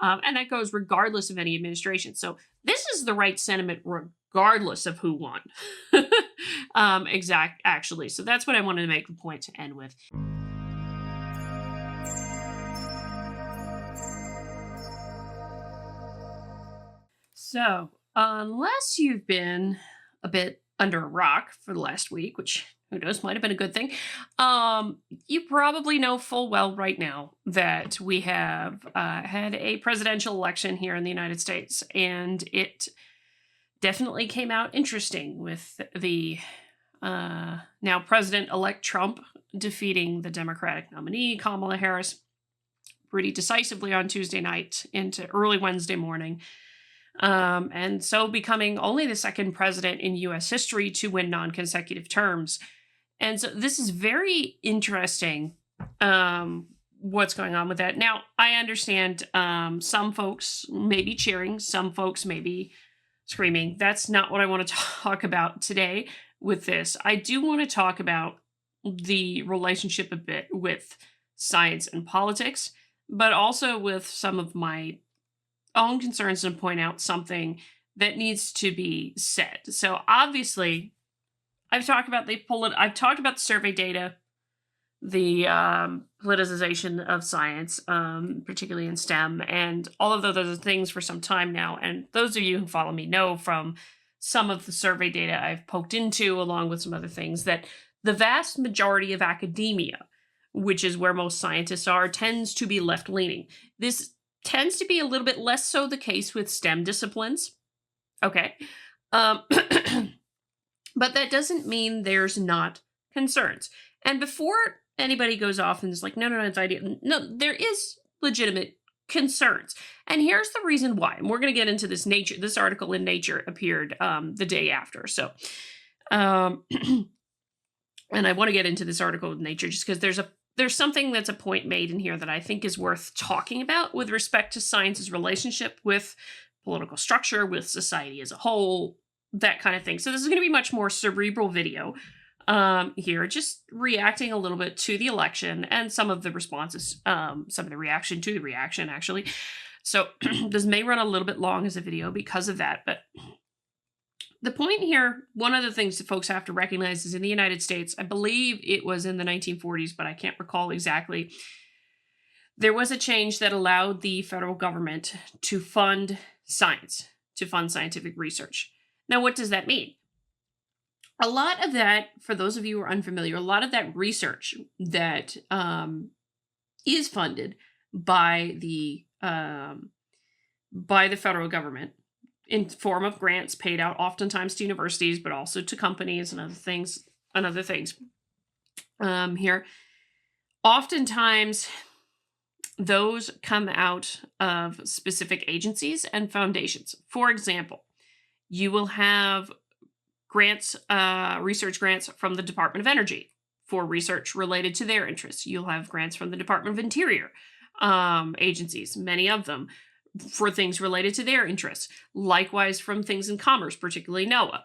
And that goes regardless of any administration. So this is the right sentiment regardless of who won. Actually. So that's what I wanted to make the point to end with. So, unless you've been a bit under a rock for the last week, which who knows might have been a good thing, you probably know full well right now that we have had a presidential election here in the United States, and it definitely came out interesting with the now President-elect Trump defeating the Democratic nominee, Kamala Harris, pretty decisively on Tuesday night into early Wednesday morning. And so becoming only the second president in U.S. history to win non-consecutive terms. And so this is very interesting, what's going on with that. Now, I understand some folks may be cheering, some folks may be screaming. That's not what I want to talk about today with this. I do want to talk about the relationship a bit with science and politics, but also with some of my own concerns and point out something that needs to be said. So obviously, I've talked about the survey data, the politicization of science, particularly in STEM, and all of those other things for some time now. And those of you who follow me know from some of the survey data I've poked into, along with some other things, that the vast majority of academia, which is where most scientists are, tends to be left-leaning. This tends to be a little bit less so the case with STEM disciplines. Okay. But that doesn't mean there's not concerns. And before anybody goes off and is like, no, it's idea. No, there is legitimate concerns. And here's the reason why. And we're going to get into this Nature. This article in Nature appeared the day after. So, and I want to get into this article in Nature just because there's something that's a point made in here that I think is worth talking about with respect to science's relationship with political structure, with society as a whole, that kind of thing. So this is going to be much more cerebral video here, just reacting a little bit to the election and some of the responses, some of the reaction to the reaction, actually. So this may run a little bit long as a video because of that, but the point here, one of the things that folks have to recognize is in the United States, I believe it was in the 1940s, but I can't recall exactly, there was a change that allowed the federal government to fund science, to fund scientific research. Now, what does that mean? A lot of that, for those of you who are unfamiliar, a lot of that research that is funded by the federal government in form of grants paid out oftentimes to universities, but also to companies and other things here. Oftentimes, those come out of specific agencies and foundations. For example, you will have grants, research grants from the Department of Energy for research related to their interests. You'll have grants from the Department of Interior agencies, many of them, for things related to their interests. Likewise, from things in commerce, particularly NOAA,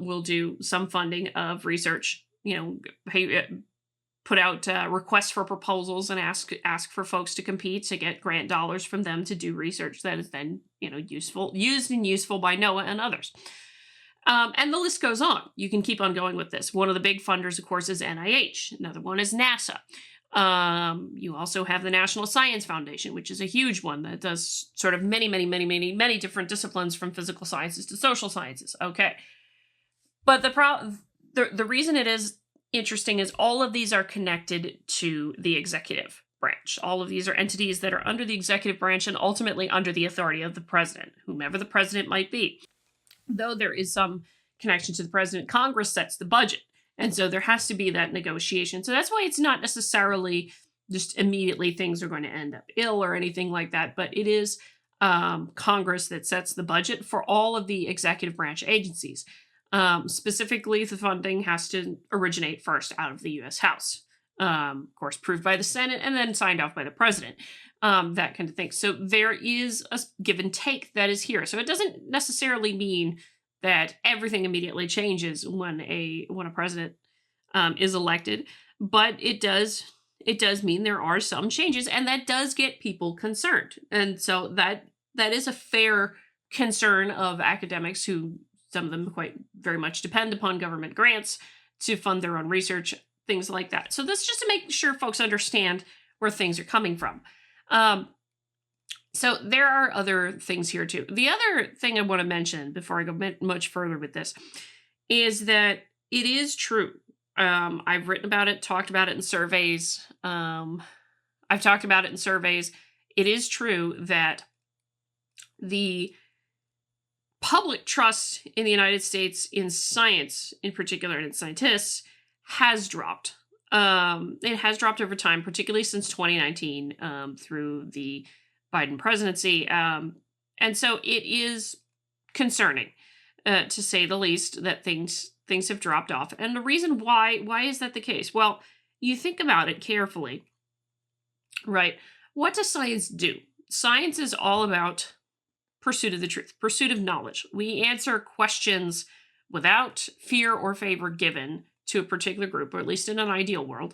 will do some funding of research, put out requests for proposals and ask for folks to compete to get grant dollars from them to do research that is then, used and useful by NOAA and others. And the list goes on. You can keep on going with this. One of the big funders, of course, is NIH. Another one is NASA. You also have the National Science Foundation, which is a huge one that does sort of many different disciplines from physical sciences to social sciences. Okay. But the reason it is interesting is all of these are connected to the executive branch. All of these are entities that are under the executive branch and ultimately under the authority of the president, whomever the president might be. Though there is some connection to the president, Congress sets the budget. And so there has to be that negotiation. So that's why it's not necessarily just immediately things are going to end up ill or anything like that. But it is Congress that sets the budget for all of the executive branch agencies. Specifically, the funding has to originate first out of the U.S. House. Of course, approved by the Senate and then signed off by the president. That kind of thing. So there is a give and take that is here. So it doesn't necessarily mean that everything immediately changes when a president is elected, but it does it does mean there are some changes, and that does get people concerned. And so that is a fair concern of academics who, some of them quite very much depend upon government grants to fund their own research, things like that. So this is just to make sure folks understand where things are coming from. Um, so there are other things here too. The other thing I want to mention before I go much further with this is that it is true. I've written about it, talked about it in surveys. I've talked about it in surveys. It is true that the public trust in the United States in science, in particular, and in scientists, has dropped. It has dropped over time, particularly since 2019, through the Biden presidency. And so it is concerning, to say the least, that things have dropped off. And the reason why is that the case? Well, you think about it carefully, right? What does science do? Science is all about pursuit of the truth, pursuit of knowledge. We answer questions without fear or favor given to a particular group, or at least in an ideal world,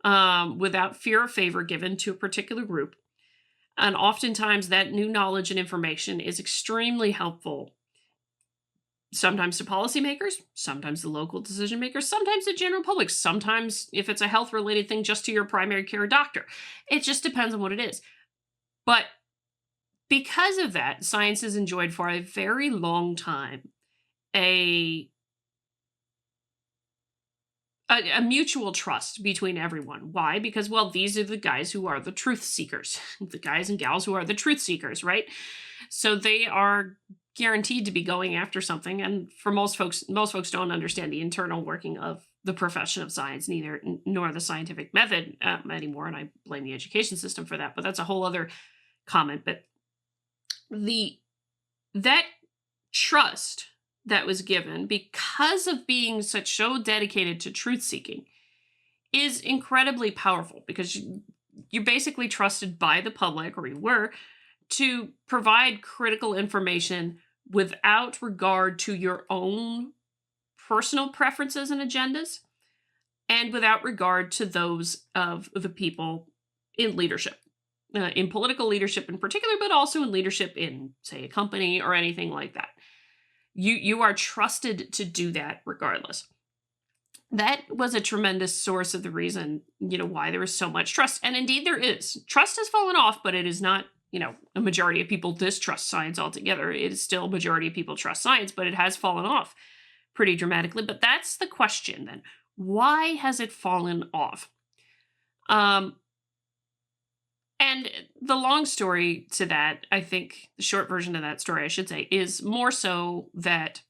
without fear or favor given to a particular group. And oftentimes that new knowledge and information is extremely helpful, sometimes to policymakers, sometimes the local decision makers, sometimes the general public, sometimes if it's a health related thing, just to your primary care doctor. It just depends on what it is. But because of that, science has enjoyed for a very long time a mutual trust between everyone. Why? Because, well, these are the guys who are the truth seekers, the guys and gals who are the truth seekers, right? So they are guaranteed to be going after something. And for most folks don't understand the internal working of the profession of science, neither nor the scientific method anymore. And I blame the education system for that, but that's a whole other comment. But that trust that was given because of being so dedicated to truth seeking is incredibly powerful, because you're basically trusted by the public, or you were, to provide critical information without regard to your own personal preferences and agendas, and without regard to those of the people in leadership. In political leadership in particular, but also in leadership in, say, a company or anything like that. You are trusted to do that regardless. That was a tremendous source of the reason, why there is so much trust. And indeed there is. Trust has fallen off, but it is not, a majority of people distrust science altogether. It is still a majority of people trust science, but it has fallen off pretty dramatically. But that's the question then. Why has it fallen off? And the long story to that, I think, the short version of that story, I should say, is more so that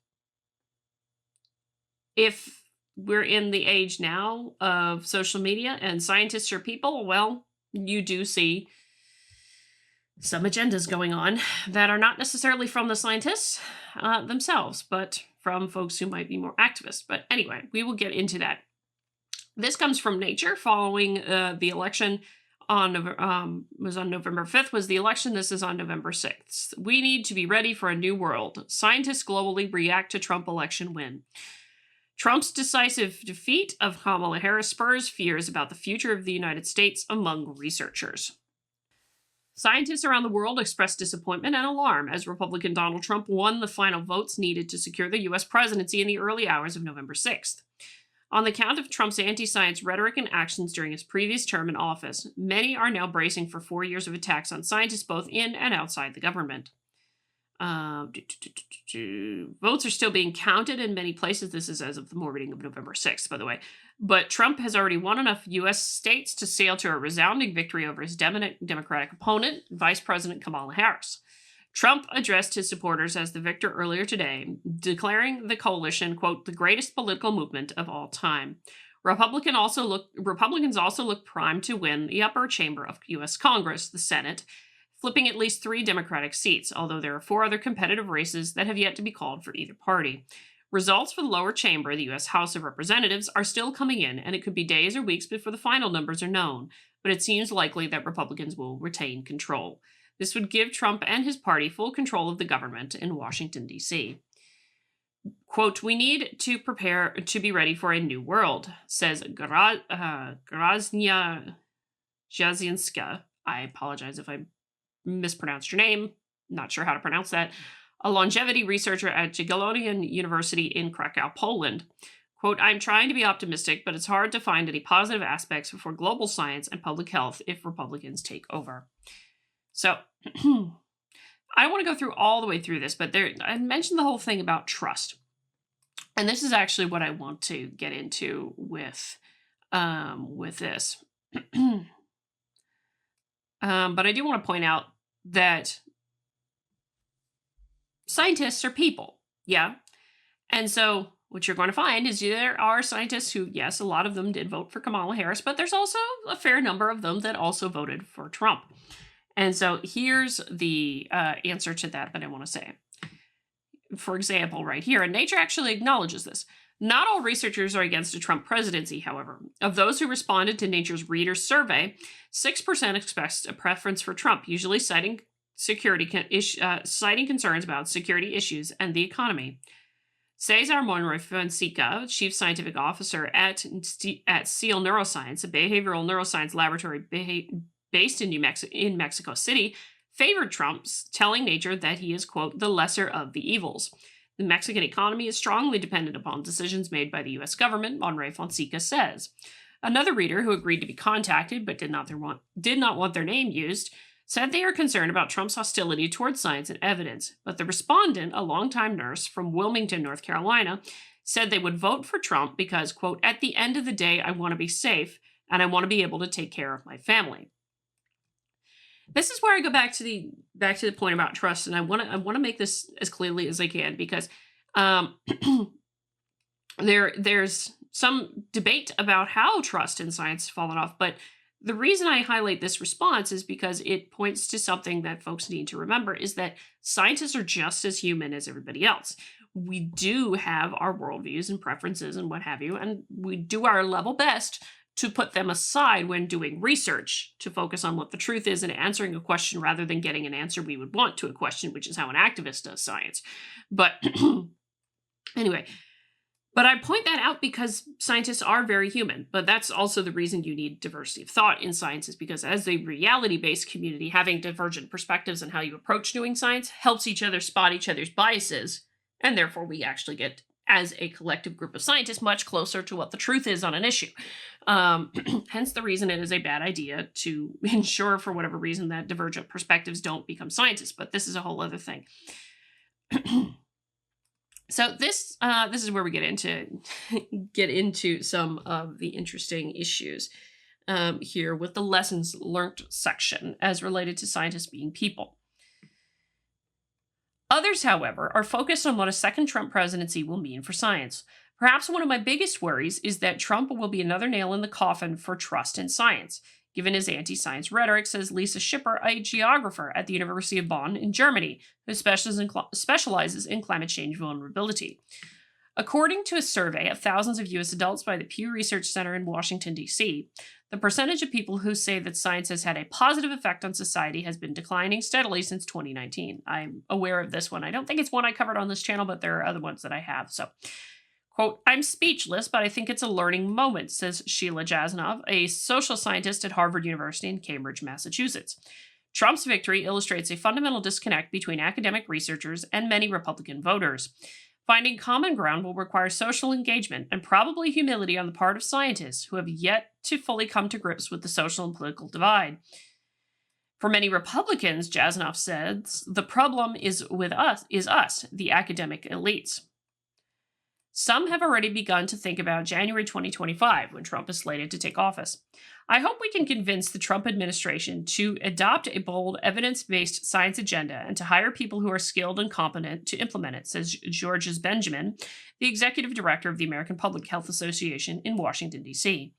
if we're in the age now of social media and scientists are people, well, you do see some agendas going on that are not necessarily from the scientists themselves, but from folks who might be more activists. But anyway, we will get into that. This comes from Nature following the election was on November 5th was the election. This is on November 6th. We need to be ready for a new world. Scientists globally react to Trump election win. Trump's decisive defeat of Kamala Harris spurs fears about the future of the United States among researchers. Scientists around the world expressed disappointment and alarm as Republican Donald Trump won the final votes needed to secure the U.S. presidency in the early hours of November 6th. On the count of Trump's anti-science rhetoric and actions during his previous term in office, many are now bracing for 4 years of attacks on scientists both in and outside the government. Votes are still being counted in many places. This is as of the morning of November 6th, by the way. But Trump has already won enough U.S. states to sail to a resounding victory over his Democratic opponent, Vice President Kamala Harris. Trump addressed his supporters as the victor earlier today, declaring the coalition, quote, the greatest political movement of all time. Republicans also look primed to win the upper chamber of U.S. Congress, the Senate, flipping at least 3 Democratic seats, although there are 4 other competitive races that have yet to be called for either party. Results for the lower chamber, the U.S. House of Representatives, are still coming in, and it could be days or weeks before the final numbers are known, but it seems likely that Republicans will retain control. This would give Trump and his party full control of the government in Washington, D.C. Quote, we need to prepare to be ready for a new world, says Graznia Jasinska. I apologize if I mispronounced your name. Not sure how to pronounce that. A longevity researcher at Jagiellonian University in Krakow, Poland. Quote, I'm trying to be optimistic, but it's hard to find any positive aspects for global science and public health if Republicans take over. So I want to go through all the way through this, but I mentioned the whole thing about trust. And this is actually what I want to get into with this. But I do want to point out that scientists are people. Yeah. And so what you're going to find is there are scientists who, yes, a lot of them did vote for Kamala Harris, but there's also a fair number of them that also voted for Trump. And so here's the answer to that I want to say. For example, right here, and Nature actually acknowledges this. Not all researchers are against a Trump presidency, however. Of those who responded to Nature's reader survey, 6% expressed a preference for Trump, usually citing citing concerns about security issues and the economy. Cesar Monroy Fonseca, chief scientific officer at SEAL Neuroscience, a behavioral neuroscience laboratory based in Mexico City, favored Trump, telling Nature that he is, quote, the lesser of the evils. The Mexican economy is strongly dependent upon decisions made by the U.S. government, Monroy Fonseca says. Another reader who agreed to be contacted but did not want their name used said they are concerned about Trump's hostility towards science and evidence, but the respondent, a longtime nurse from Wilmington, North Carolina, said they would vote for Trump because, quote, at the end of the day, I want to be safe and I want to be able to take care of my family. This is where I go back to the point about trust, and I want to make this as clearly as I can because there's some debate about how trust in science has fallen off, but the reason I highlight this response is because it points to something that folks need to remember is that scientists are just as human as everybody else. We do have our worldviews and preferences and what have you, and we do our level best to put them aside when doing research to focus on what the truth is and answering a question rather than getting an answer we would want to a question, which is how an activist does science. But anyway, but I point that out because scientists are very human, but that's also the reason you need diversity of thought in science is because as a reality-based community, having divergent perspectives and how you approach doing science helps each other spot each other's biases, and therefore we actually get, as a collective group of scientists, much closer to what the truth is on an issue. Hence the reason it is a bad idea to ensure, for whatever reason, that divergent perspectives don't become scientists, but this is a whole other thing. So this is where we get into some of the interesting issues here with the lessons learned section as related to scientists being people. Others, however, are focused on what a second Trump presidency will mean for science. Perhaps one of my biggest worries is that Trump will be another nail in the coffin for trust in science, given his anti-science rhetoric, says Lisa Schipper, a geographer at the University of Bonn in Germany, who specializes in climate change vulnerability. According to a survey of thousands of U.S. adults by the Pew Research Center in Washington, D.C., the percentage of people who say that science has had a positive effect on society has been declining steadily since 2019. I'm aware of this one. I don't think it's one I covered on this channel, but there are other ones that I have. So, quote, I'm speechless, but I think it's a learning moment, says Sheila Jasanoff, a social scientist at Harvard University in Cambridge, Massachusetts. Trump's victory illustrates a fundamental disconnect between academic researchers and many Republican voters. Finding common ground will require social engagement and probably humility on the part of scientists who have yet to fully come to grips with the social and political divide. For many Republicans, Jasanoff says, the problem is us, the academic elites. Some have already begun to think about January 2025, when Trump is slated to take office. I hope we can convince the Trump administration to adopt a bold, evidence-based science agenda and to hire people who are skilled and competent to implement it, says Georges Benjamin, the executive director of the American Public Health Association in Washington, D.C.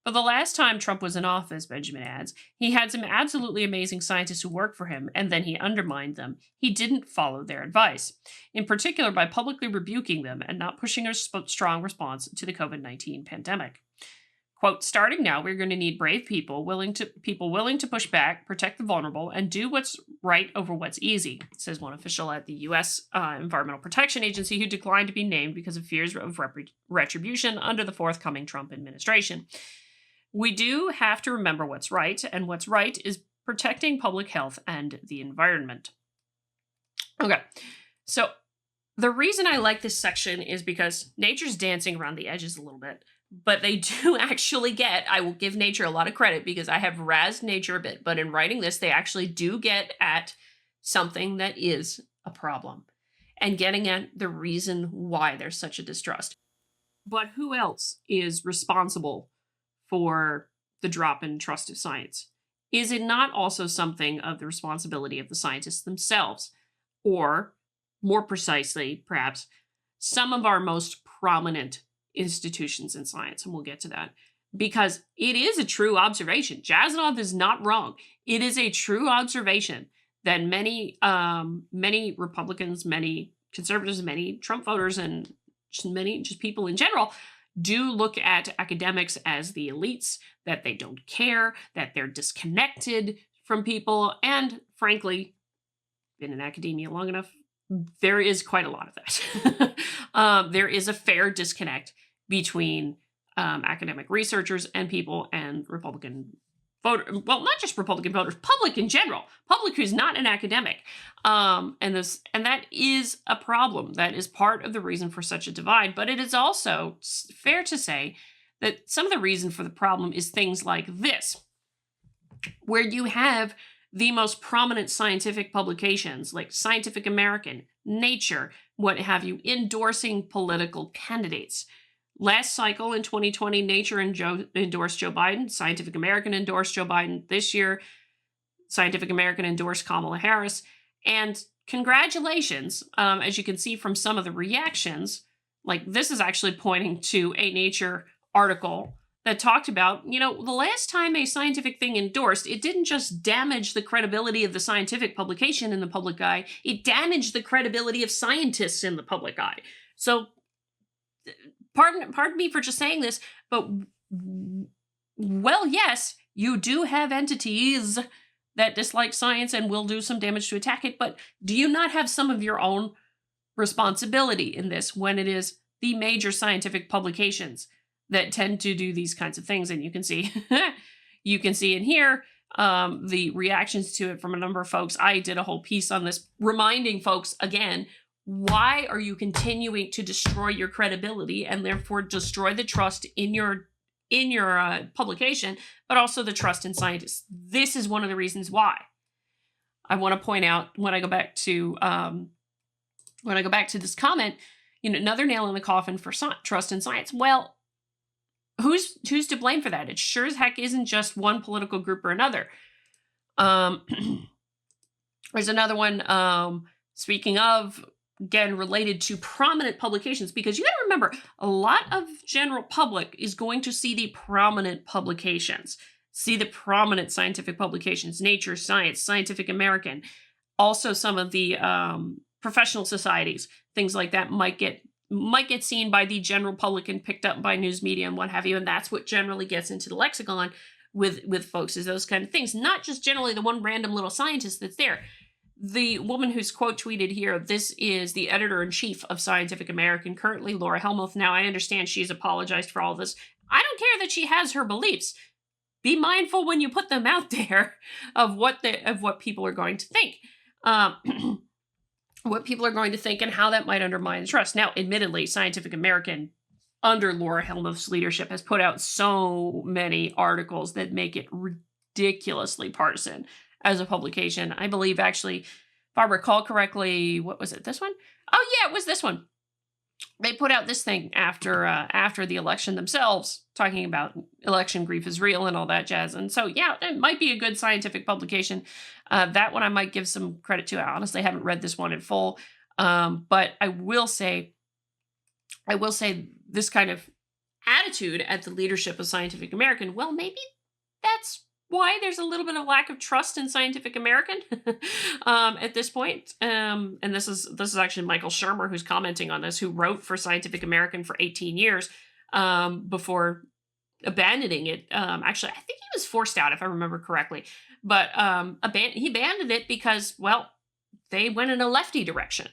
But the last time Trump was in office, Benjamin adds, he had some absolutely amazing scientists who worked for him, and then he undermined them. He didn't follow their advice, in particular by publicly rebuking them and not pushing a strong response to the COVID-19 pandemic. Quote, starting now, we're going to need brave people willing to push back, protect the vulnerable, and do what's right over what's easy, says one official at the U.S. Environmental Protection Agency who declined to be named because of fears of retribution under the forthcoming Trump administration. We do have to remember what's right, and what's right is protecting public health and the environment. Okay, so the reason I like this section is because nature's dancing around the edges a little bit, but they do actually get, I will give nature a lot of credit because I have razzed nature a bit, but in writing this, they actually do get at something that is a problem and getting at the reason why there's such a distrust. But who else is responsible for the drop in trust of science? Is it not also something of the responsibility of the scientists themselves? Or, more precisely, perhaps, some of our most prominent institutions in science, and we'll get to that, because it is a true observation. Jasanoff is not wrong. It is a true observation that many Republicans, many conservatives, many Trump voters, and many just people in general do look at academics as the elites, that they don't care, that they're disconnected from people, and frankly, been in academia long enough, there is quite a lot of that. There is a fair disconnect between academic researchers and people and Republican voters. Well, not just Republican voters, public in general, public who's not an academic. And that is a problem. That is part of the reason for such a divide. But it is also fair to say that some of the reason for the problem is things like this, where you have the most prominent scientific publications like Scientific American, Nature, what have you, endorsing political candidates. Last cycle in 2020, Nature endorsed Joe Biden. Scientific American endorsed Joe Biden. This year, Scientific American endorsed Kamala Harris. And congratulations, as you can see from some of the reactions, like this is actually pointing to a Nature article that talked about, the last time a scientific thing endorsed, it didn't just damage the credibility of the scientific publication in the public eye, it damaged the credibility of scientists in the public eye. So, pardon me for just saying this, but, well, yes, you do have entities that dislike science and will do some damage to attack it, but do you not have some of your own responsibility in this when it is the major scientific publications that tend to do these kinds of things? And you can see, in here the reactions to it from a number of folks. I did a whole piece on this, reminding folks again, why are you continuing to destroy your credibility and therefore destroy the trust in your publication, but also the trust in scientists? This is one of the reasons why. I want to point out when I go back to this comment, another nail in the coffin for trust in science. Well, who's to blame for that? It sure as heck isn't just one political group or another. There's another one, speaking of, again, related to prominent publications, because you got to remember, a lot of general public is going to see the prominent publications, see the prominent scientific publications, Nature, Science, Scientific American. Also, some of the professional societies, things like that might get seen by the general public and picked up by news media and what have you, and that's what generally gets into the lexicon with folks, is those kind of things, not just generally the one random little scientist that's there. The woman who's quote tweeted here, this is the editor-in-chief of Scientific American, currently Laura Helmuth. Now, I understand she's apologized for all this. I don't care that she has her beliefs. Be mindful when you put them out there of what people are going to think. What people are going to think and how that might undermine the trust. Now, admittedly, Scientific American, under Laura Helmuth's leadership, has put out so many articles that make it ridiculously partisan as a publication. I believe, actually, if I recall correctly, what was it, this one? Oh, yeah, it was this one. They put out this thing after the election themselves, talking about election grief is real and all that jazz. And so, yeah, it might be a good scientific publication. That one I might give some credit to. I honestly haven't read this one in full, but I will say this kind of attitude at the leadership of Scientific American, well, maybe that's why there's a little bit of lack of trust in Scientific American at this point. And this is actually Michael Shermer who's commenting on this, who wrote for Scientific American for 18 years before abandoning it. Actually, I think he was forced out, if I remember correctly. But he abandoned it because, well, they went in a lefty direction.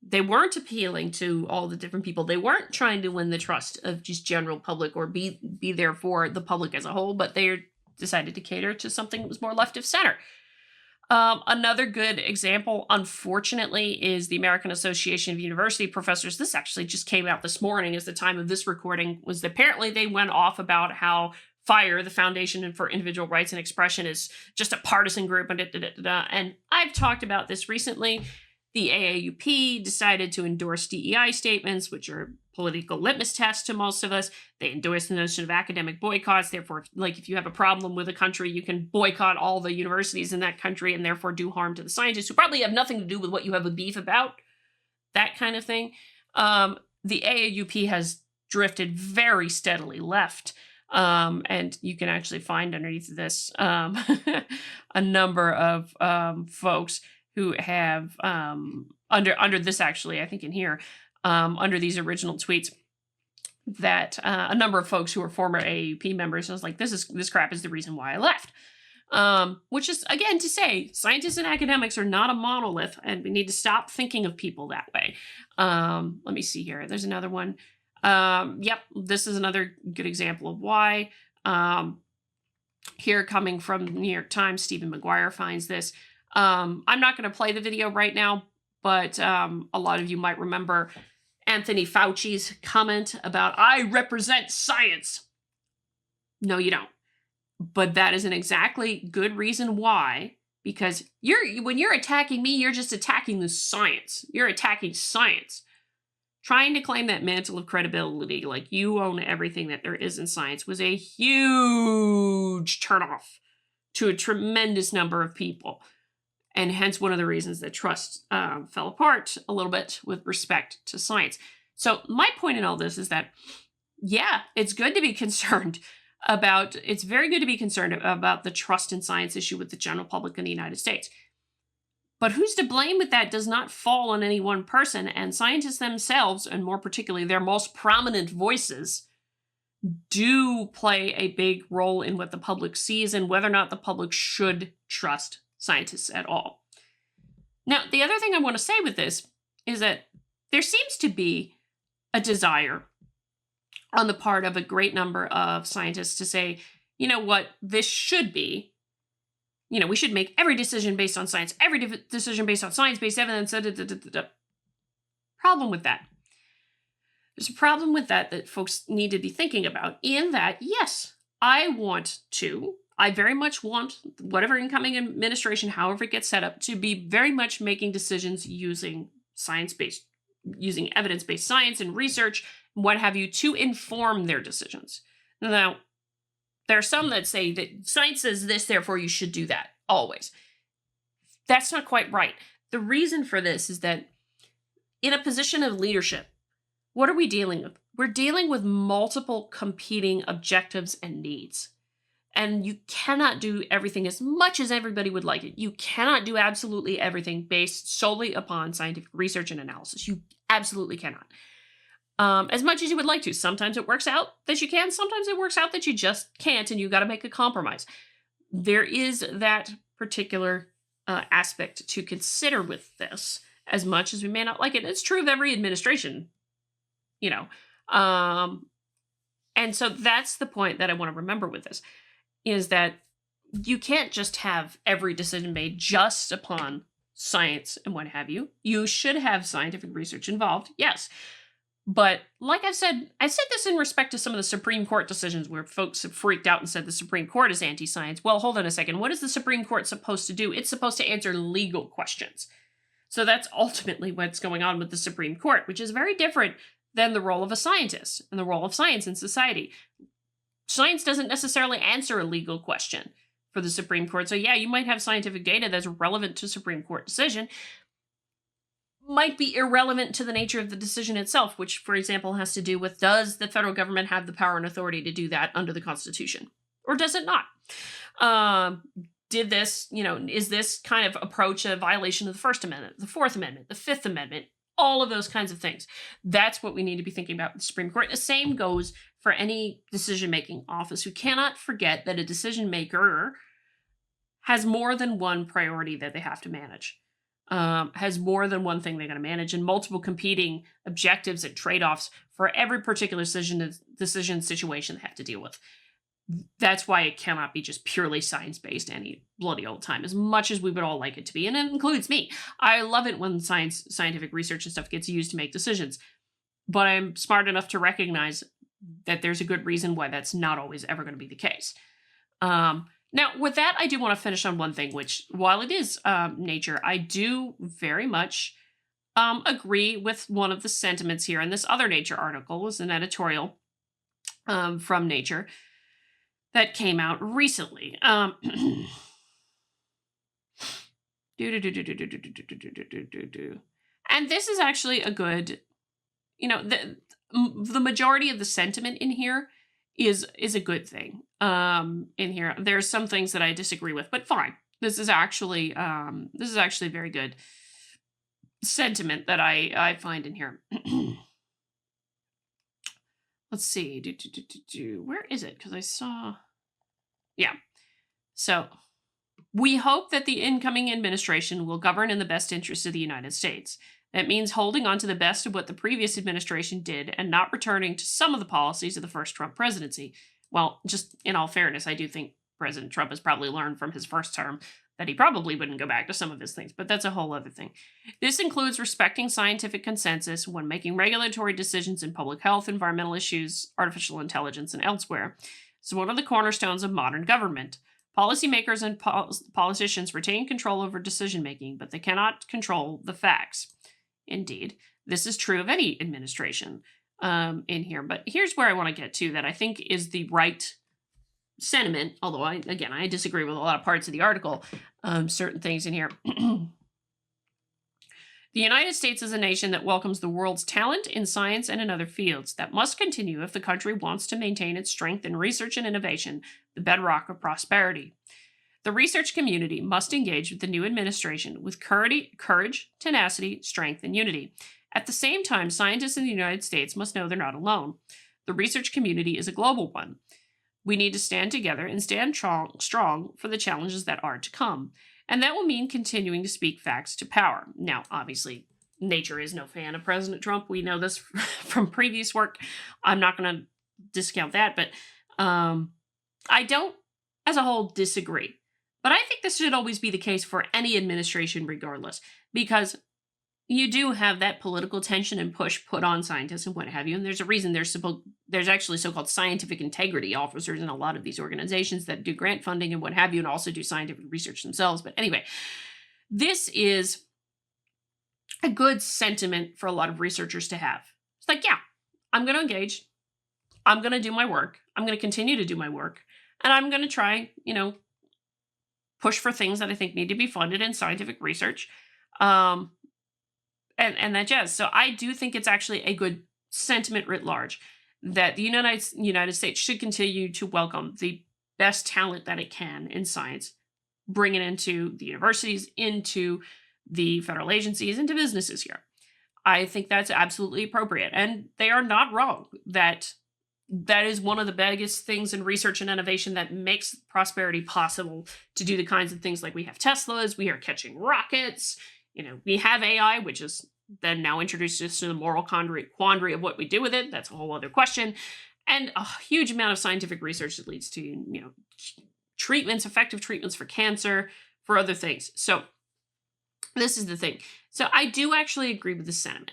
They weren't appealing to all the different people. They weren't trying to win the trust of just general public or be there for the public as a whole, but they decided to cater to something that was more left of center. Another good example, unfortunately, is the American Association of University Professors. This actually just came out this morning as the time of this recording, was that apparently they went off about how FIRE, the Foundation for Individual Rights and Expression, is just a partisan group, and And I've talked about this recently. The AAUP decided to endorse DEI statements, which are political litmus tests to most of us. They endorse the notion of academic boycotts. Therefore, like if you have a problem with a country, you can boycott all the universities in that country and therefore do harm to the scientists who probably have nothing to do with what you have a beef about. That kind of thing. The AAUP has drifted very steadily left. And you can actually find underneath this a number of folks who have under this, actually, I think in here, under these original tweets, that a number of folks who are former AAUP members, I was like, this crap is the reason why I left. Which is, again, to say scientists and academics are not a monolith, and we need to stop thinking of people that way. Let me see here. There's another one. Yep, this is another good example of why. Here, coming from the New York Times, Stephen McGuire finds this. I'm not going to play the video right now, but a lot of you might remember Anthony Fauci's comment about, I represent science. No, you don't. But that is an exactly good reason why, because when you're attacking me, you're just attacking the science. You're attacking science. Trying to claim that mantle of credibility, like you own everything that there is in science, was a huge turnoff to a tremendous number of people. And hence one of the reasons that trust fell apart a little bit with respect to science. So my point in all this is that, yeah, it's very good to be concerned about the trust in science issue with the general public in the United States. But who's to blame with that does not fall on any one person, and scientists themselves, and more particularly their most prominent voices, do play a big role in what the public sees and whether or not the public should trust scientists at all. Now, the other thing I want to say with this is that there seems to be a desire on the part of a great number of scientists to say, you know what, this should be, we should make every decision based on science, every decision based on science-based evidence. Problem with that. There's a problem with that folks need to be thinking about, in that, yes, I very much want whatever incoming administration, however it gets set up, to be very much making decisions using evidence-based science and research, what have you, to inform their decisions. Now, there are some that say that science says this, therefore you should do that, always. That's not quite right. The reason for this is that in a position of leadership, what are we dealing with? We're dealing with multiple competing objectives and needs. And you cannot do everything as much as everybody would like it. You cannot do absolutely everything based solely upon scientific research and analysis. You absolutely cannot. As much as you would like to. Sometimes it works out that you can. Sometimes it works out that you just can't, and you got to make a compromise. There is that particular aspect to consider with this, as much as we may not like it. It's true of every administration, and so that's the point that I want to remember with this, is that you can't just have every decision made just upon science and what have you. You should have scientific research involved, yes. But like I've said this in respect to some of the Supreme Court decisions where folks have freaked out and said the Supreme Court is anti-science. Well, hold on a second. What is the Supreme Court supposed to do? It's supposed to answer legal questions. So that's ultimately what's going on with the Supreme Court, which is very different than the role of a scientist and the role of science in society. Science doesn't necessarily answer a legal question for the Supreme Court. So yeah, you might have scientific data that's relevant to Supreme Court decision, might be irrelevant to the nature of the decision itself, which, for example, has to do with, does the federal government have the power and authority to do that under the Constitution? Or does it not? Is this kind of approach a violation of the First Amendment, the Fourth Amendment, the Fifth Amendment, all of those kinds of things? That's what we need to be thinking about with the Supreme Court. The same goes for any decision-making office. We cannot forget that a decision maker has more than one priority that they have to manage. has more than one thing they got to manage and multiple competing objectives and trade-offs for every particular decision situation they have to deal with. That's why it cannot be just purely science-based any bloody old time, as much as we would all like it to be, and it includes me. I love it when scientific research and stuff gets used to make decisions, but I'm smart enough to recognize that there's a good reason why that's not always ever going to be the case. Now, with that, I do want to finish on one thing, which, while it is nature, I do very much agree with one of the sentiments here. And this other Nature article was an editorial from Nature that came out recently. And this is actually a good, the majority of the sentiment in here is a good thing. In here, there's some things that I disagree with, but fine. This is actually very good sentiment that I find in here. Let's see. Where is it? Because I saw. Yeah. So we hope that the incoming administration will govern in the best interest of the United States. That means holding on to the best of what the previous administration did and not returning to some of the policies of the first Trump presidency. Well, just in all fairness, I do think President Trump has probably learned from his first term that he probably wouldn't go back to some of his things, but that's a whole other thing. This includes respecting scientific consensus when making regulatory decisions in public health, environmental issues, artificial intelligence, and elsewhere. It's one of the cornerstones of modern government. Policymakers and politicians retain control over decision-making, but they cannot control the facts. Indeed, this is true of any administration in here. But here's where I want to get to that I think is the right sentiment, although I disagree with a lot of parts of the article, certain things in here. The United States is a nation that welcomes the world's talent in science and in other fields. That must continue if the country wants to maintain its strength in research and innovation, the bedrock of prosperity. The research community must engage with the new administration with courage, tenacity, strength, and unity. At the same time, scientists in the United States must know they're not alone. The research community is a global one. We need to stand together and stand strong for the challenges that are to come. And that will mean continuing to speak facts to power. Now, obviously, Nature is no fan of President Trump. We know this from previous work. I'm not going to discount that, but I don't, as a whole, disagree. But I think this should always be the case for any administration regardless, because you do have that political tension and push put on scientists and what have you. And there's a reason there's actually so-called scientific integrity officers in a lot of these organizations that do grant funding and what have you, and also do scientific research themselves. But anyway, this is a good sentiment for a lot of researchers to have. It's like, yeah, I'm going to engage. I'm going to do my work. I'm going to continue to do my work. And I'm going to try, push for things that I think need to be funded in scientific research. And that jazz. So I do think it's actually a good sentiment writ large that the United States should continue to welcome the best talent that it can in science, bring it into the universities, into the federal agencies, into businesses here. I think that's absolutely appropriate. And they are not wrong that is one of the biggest things in research and innovation that makes prosperity possible, to do the kinds of things like we have Teslas, we are catching rockets, we have AI, which is then now introduced us to the moral quandary of what we do with it. That's a whole other question. And a huge amount of scientific research that leads to, effective treatments for cancer, for other things. So this is the thing. So I do actually agree with the sentiment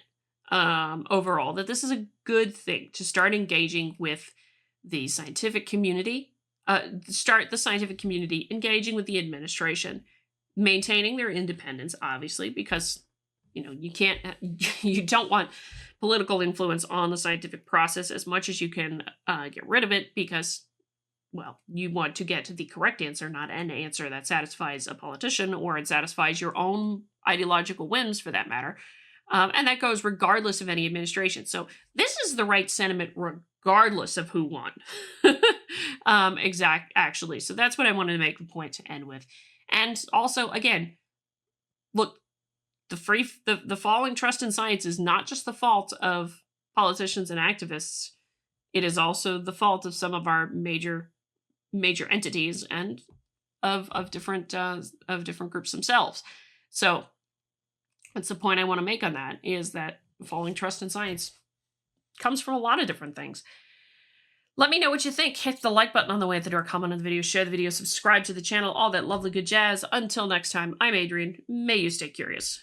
overall, that this is a good thing to start engaging with the scientific community, engaging with the administration, maintaining their independence, obviously, because you don't want political influence on the scientific process as much as you can get rid of it, because, well, you want to get to the correct answer, not an answer that satisfies a politician or it satisfies your own ideological whims, for that matter. And that goes regardless of any administration. So this is the right sentiment regardless of who won. Actually. So that's what I wanted to make the point to end with. And also, again, look, the falling trust in science is not just the fault of politicians and activists. It is also the fault of some of our major entities and of different groups themselves. So That's the point I want to make on that, is that following trust in science comes from a lot of different things. Let me know what you think. Hit the like button on the way at the door, comment on the video, share the video, subscribe to the channel, all that lovely good jazz. Until next time, I'm Adrian. May you stay curious.